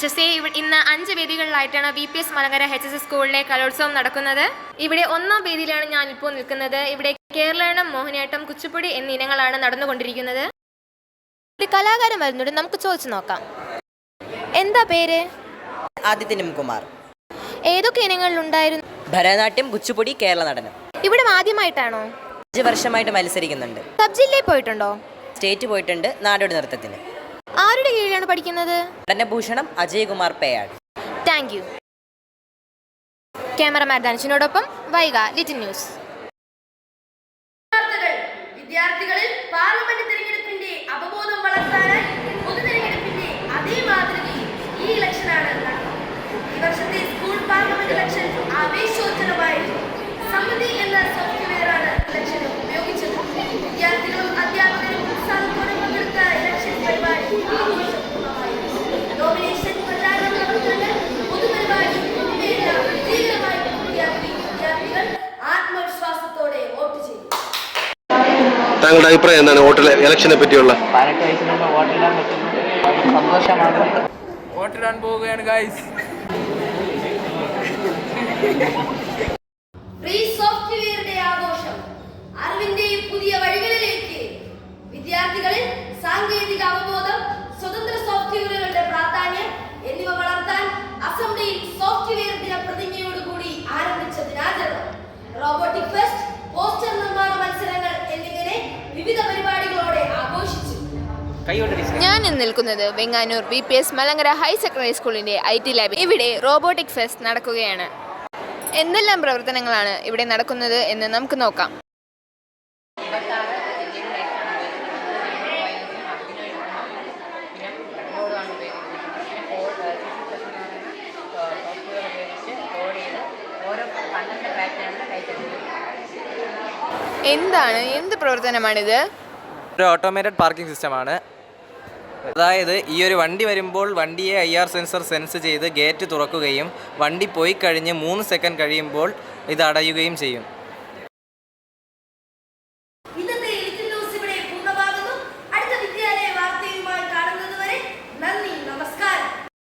പ്രശസ്തി ഇന്ന് 5 വേദികളിലായിട്ടാണ് VPS Malankara HSS സ്കൂളിലെ കലോത്സവം നടക്കുന്നത്. ഇവിടെ 1ാം വേദിയിലാണ് ഞാൻ ഇപ്പോൾ നിൽക്കുന്നത്. ഇവിടെ കേരളീയം, മോഹിനിയാട്ടം, കുച്ചിപ്പുടി എന്നീ ഇനങ്ങളാണ് നടന്നുകൊണ്ടിരിക്കുന്നത്. ഒരു കലാകാരൻ വരുന്നുണ്ട്, നമുക്ക് ചോദിച്ചു നോക്കാം. എന്താ പേര്? ആദിത്യനും കുമാർ. ഏതൊക്കെ ഇനങ്ങളിലുണ്ടായിരുന്നു? ഭരതനാട്യം, കുച്ചിപ്പുടി, കേരള നടനം. ഇവിടെ ആദ്യമായിട്ടാണോ? 5 വർഷമായിട്ട് മത്സരിക്കുന്നുണ്ട്. സബ് ജില്ലയിൽ പോയിട്ടുണ്ടോ? സ്റ്റേറ്റ് പോയിട്ടുണ്ട്. നാടോടി നൃത്തത്തിന്. ആരുടെ കീഴിലാണ് പഠിക്കുന്നത്? നടനഭൂഷണം Ajaykumar Peyad. Thank you. Cameraman ധനുഷിനോടൊപ്പം വൈഗ, ലിറ്റിൽ ന്യൂസ്. വിദ്യാർത്ഥികളിൽ പാർലമെന്റ് തെരഞ്ഞെടുപ്പിന്റെ അവബോധം വളർത്താനായി പൊതുതെരഞ്ഞെടുപ്പിന്റെ അതേ മാതൃകയിൽ ഈ ഇലക്ഷനാണ് നടന്നത്. ഈ വർഷത്തെ സ്കൂൾ പാർലമെന്റ് ഇലക്ഷൻ ആവേശോജ്വലമായിരുന്നു. സമിതി എന്ന സോഫ്റ്റ്വെയറാണ് ഇലക്ഷന് ഉപയോഗിച്ചത്. വിദ്യാർത്ഥികളും അധ്യാപകരും ഉത്സാഹത്തോടെ പങ്കെടുത്ത ഇലക്ഷൻ പരിപാടി ആഘോഷപൂർണ്ണമായിരുന്നു. നോമിനേഷൻ, പ്രചാരണ പ്രവർത്തനങ്ങൾ, പൊതുപരിപാടി എന്നിവയെല്ലാം വിജയകരമായി വിദ്യാർത്ഥികൾ ആത്മവിശ്വാസത്തോടെ വോട്ട് ചെയ്തു. താങ്കളുടെ അഭിപ്രായം എന്താണ് ഇലക്ഷനെ പറ്റിയുള്ള? 18 വയസ്സിന് മുമ്പ് വോട്ടിടാൻ പറ്റുന്നു. സന്തോഷമാണ്. വോട്ടിടാൻ പോവുകയാണ് ഗൈസ്. ഫ്രീ സോഫ്റ്റ്വെയറുടെ ആഘോഷം, അറിവിന്റെ പുതിയ വഴികളിലേക്ക് വിദ്യാർത്ഥികളിൽ സാങ്കേതിക അവബോധം, സ്വതന്ത്ര സോഫ്റ്റ്വെയറുകളുടെ പ്രാധാന്യം എന്നിവ വളർത്താൻ അസംബ്ലിയിൽ സോഫ്റ്റ്വെയർ ദിന പ്രതിജ്ഞയോടുകൂടി ആരംഭിച്ച ദിനാചരണം റോബോട്ടിക് ഫെസ്റ്റ്, പോസ്റ്റർ നിർമ്മാണ മത്സരങ്ങൾ എന്നിങ്ങനെ വിവിധ പരിപാടികളോടെ ആഘോഷിച്ചു. ഞാൻ ഇന്ന് നിൽക്കുന്നത് Venganoor VPS Malankara higher secondary സ്കൂളിന്റെ IT ലാബിൽ. ഇവിടെ റോബോട്ടിക് ഫെസ്റ്റ് നടക്കുകയാണ്. എന്തെല്ലാം പ്രവർത്തനങ്ങളാണ് ഇവിടെ നടക്കുന്നത് എന്ന് നമുക്ക് നോക്കാം. എന്ത് പ്രവർത്തനമാണിത്? ഒരു ഓട്ടോമേറ്റഡ് പാർക്കിംഗ് സിസ്റ്റമാണ്. അതായത് ഈ ഒരു വണ്ടി വരുമ്പോൾ വണ്ടിയെ IR സെൻസർ സെൻസ് ചെയ്ത് ഗേറ്റ് തുറക്കുകയും വണ്ടി പോയി കഴിഞ്ഞ് 3 സെക്കൻഡ് കഴിയുമ്പോൾ ഇത് അടയുകയും ചെയ്യും.